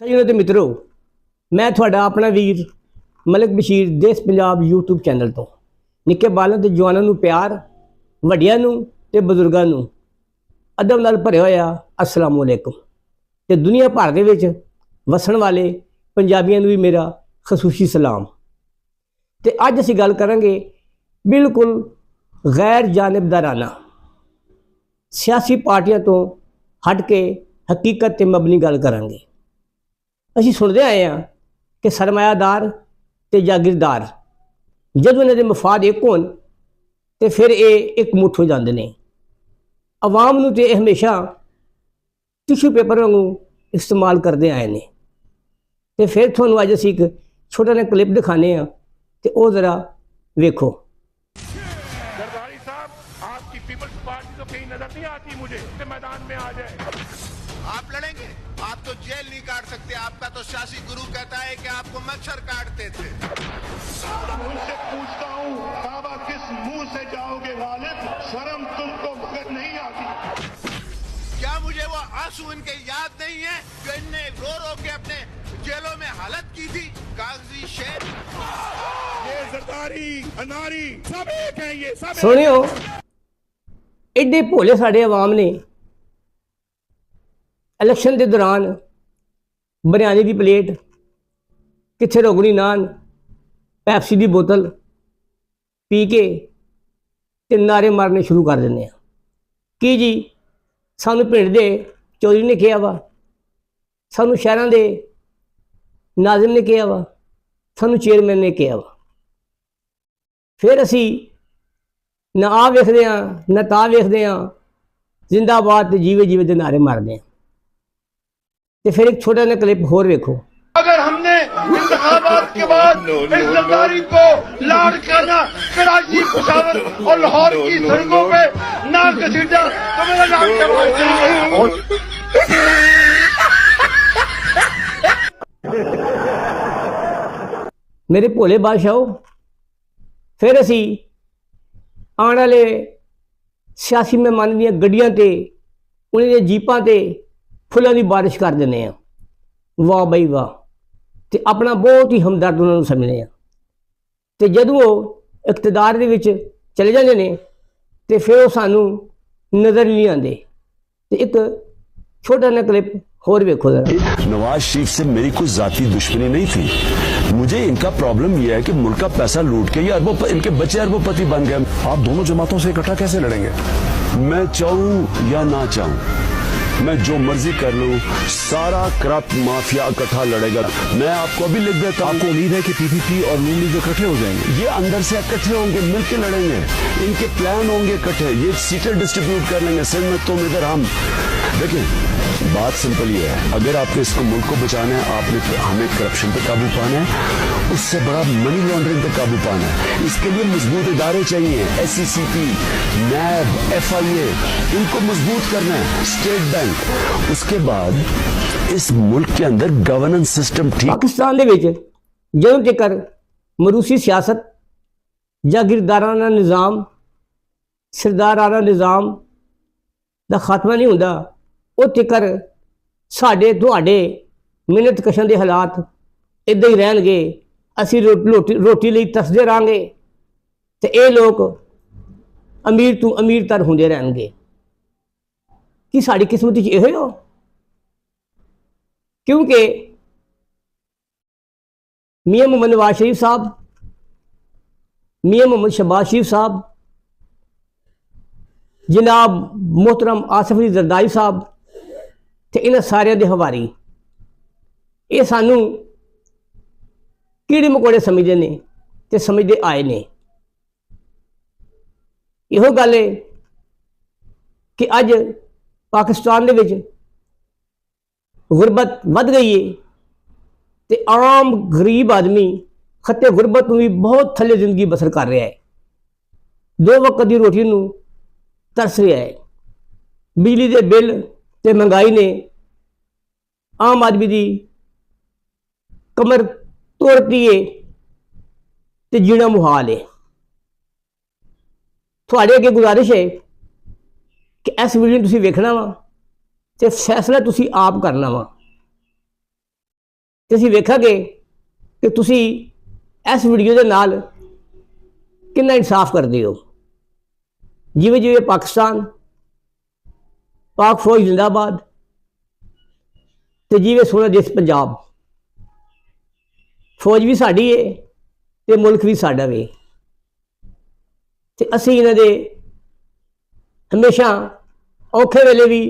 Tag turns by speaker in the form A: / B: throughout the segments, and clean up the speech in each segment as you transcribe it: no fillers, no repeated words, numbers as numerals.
A: ਸੱਜਣੋ ਤੇ ਮਿੱਤਰੋ, मैं थोड़ा अपना वीर मलिक बशीर देश पंजाब यूट्यूब चैनल तो निक्के बालों ते जवानों नूं प्यार, वड्डियां नूं ते बजुर्गां नूं अदब नाल भरिया होया अस्सलाम वालेकुम। ते दुनिया भर दे विच वसण वाले पंजाबियों नूं भी मेरा खसूसी सलाम। ते अज असीं गल करांगे बिल्कुल गैर जानिबदाराना सियासी पार्टियां तो हट के हकीकत ते मबनी गल करांगे। असीं सुणदे आए हैं कि सरमायादार ते जागीरदार जदों इन्हां दे मफाद एक होण ते फिर ये एक मुठ हो जांदे ने। अवाम नूं ते हमेशा टिशू पेपर वांगू इस्तेमाल करते आए ने। ते फिर तुहानूं अज असीं एक छोटा जिहा क्लिप दिखाने हैं ते ओह जरा वेखो।
B: जरदारी साहब, आपकी पीपल्स पार्टी तो कहीं नजर नहीं आती मुझे कि मैदान में आ जाए।
C: आप लड़ेंगे? आप तो जेल नहीं काट सकते। आपका तो शासी गुरु कहता है कि आपको मच्छर काटते थे।
B: उनसे पूछता हूँ, बाबा किस मुंह से जाओगे गालिब? शर्म तुमको मगर नहीं आती।
C: क्या मुझे वो आंसू इनके याद नहीं है जो इनने रो रो के अपने जेलों में हालत की थी? कागजी शेर,
B: ये जरदारी, अनारी सब एक है, ये सब
A: सुनियो, एडे भोले साडे अवाम ने इलैक्शन के दौरान बिरयानी की प्लेट, किथे रोगनी नान, पैप्सी की बोतल पी के ते नारे मारने शुरू कर देने हैं कि जी सानू पिंड दे चौधरी ने कहा वा, सानू शहरां दे नाजिम ने कहा वा, सानू चेयरमैन ने कहा वा। फिर असी ना आ वेखदे हां ना ता वेखदे हां, जिंदाबाद ते जीवे जीवे दे नारे मारदे हैं। ते फिर एक छोटा जिहा क्लिप होर वेखो।
B: अगर हमने इंतखाबात के बाद इस जरदारी को लाड़ करना कराची, पेशावर और लाहौर की सड़कों पे ना घसीटा तो मेरा नाम
A: मेरे भोले बादशाहो, फिर असी आने वाले सियासी मेहमान दीयां गड्डियां ते उन्हां दीयां जीपां ते फुल्लां की बारिश कर देने हैं। वाह बई वाह। तो अपना बहुत ही हमदर्द उन्होंने समझने हैं। तो जदों वो इकतदार दे विच चले जाते हैं तो फिर वो सानू नज़र नहीं आते। तो एक छोटा जिहा क्लिप होर वेखो जरा।
D: नवाज शरीफ से मेरी कोई जाती दुश्मनी नहीं थी। मुझे इनका प्रॉब्लम यह है कि मुल्क का पैसा लूट के ये इनके बच्चे अरबोपति बन गए। आप दोनों जमातों से इकट्ठा कैसे लड़ेंगे? मैं चाहूं या ना चाहूं, मैं जो मर्जी कर लूं, सारा करप्ट माफिया इकट्ठा लड़ेगा। मैं आपको अभी लिख देता हूं। आपको उम्मीद है कि पीपीपी और नून लीग इकट्ठे हो जाएंगे? ये अंदर से इकट्ठे होंगे, मिलकर लड़ेंगे, इनके प्लान होंगे इकट्ठे, ये सीटें डिस्ट्रीब्यूट कर लेंगे, सिंध में तुम इधर हम। देखिए बात सिंपल ही है, अगर आपने इसको मुल्क को बचाना है, आपने हमें करप्शन पे काबू पाना है, उससे बड़ा मनी लॉन्ड्रिंग पे काबू पाना है। इसके लिए मजबूत इदारे चाहिए, SCCP, NAB, FIA, इनको मजबूत करना है, स्टेट बैंक। उसके बाद इस मुल्क के अंदर गवर्नेंस सिस्टम ठीक।
A: पाकिस्तान दे विच जदों तक मरूसी सियासत, जागीरदाराना निज़ाम, सरदाराना निज़ाम दा खात्मा नहीं हुंदा, उह तकर साडे तुहाडे मिहनत कशां दे हालात इदां ही रहणगे। असीं रोटी लई तरसदे रहांगे ते ये लोग अमीर तो अमीरतर हुंदे रहणगे। कि साडी किस्मत च इहो हो? क्योंकि मियां मोहम्मद नवाज शरीफ साहब, मियां मोहम्मद शहबाज शरीफ साहब, जनाब मोहतरम आसिफ अली जरदारी साहब ते इन्हां सारियां दे हवारी ये सानू कीड़े मकोड़े समझते ने ते समझते आए ने। इहो गल है कि अज पाकिस्तान दे विच गुरबत वध गई है ते आम गरीब आदमी खत्ते गुरबत में भी बहुत थल्ले जिंदगी बसर कर रहा है। 2 वक्त की रोटी नूं तरस रहा है। बिजली के बिल ते महंगाई ने आम आदमी की कमर तोड़ती है ते जीना मुहाल है। थोड़े अगे गुजारिश है कि इस वीडियो तुसीं वेखना वा ते फैसला तुसीं आप करना वा। ਤੇ ਅਸੀਂ ਵੇਖਾਂਗੇ ਕਿ ਤੁਸੀਂ ਇਸ ਵੀਡੀਓ ਦੇ ਨਾਲ ਕਿੰਨਾ ਇਨਸਾਫ ਕਰਦੇ ਹੋ। ਜਿਵੇਂ ਜਿਵੇਂ ਪਾਕਿਸਤਾਨ, ਪਾਕ ਫੌਜ ਜ਼ਿੰਦਾਬਾਦ, ਤੇ ਜਿਵੇਂ ਸੋਹਣਾ ਦੇਸ਼ ਪੰਜਾਬ, ਫੌਜ ਵੀ ਸਾਡੀ ਹੈ ਤੇ ਮੁਲਕ ਵੀ ਸਾਡਾ ਵੇ, ਤੇ ਅਸੀਂ ਇਹਨਾਂ ਦੇ ਹਮੇਸ਼ਾ ਔਖੇ ਵੇਲੇ ਵੀ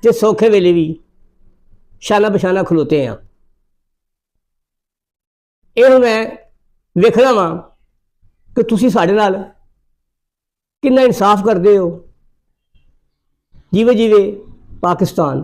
A: ਤੇ ਸੌਖੇ ਵੇਲੇ ਵੀ ਸ਼ਾਨਾ ਬਸ਼ਾਨਾ ਖਲੋਤੇ ਹਾਂ। ਇਹ ਮੈਂ ਵੇਖਣਾ ਵਾਂ ਕਿ ਤੁਸੀਂ ਸਾਡੇ ਨਾਲ ਕਿੰਨਾ ਇਨਸਾਫ ਕਰਦੇ ਹੋ। ਜਿਵੇਂ ਜਿਵੇਂ ਪਾਕਿਸਤਾਨ,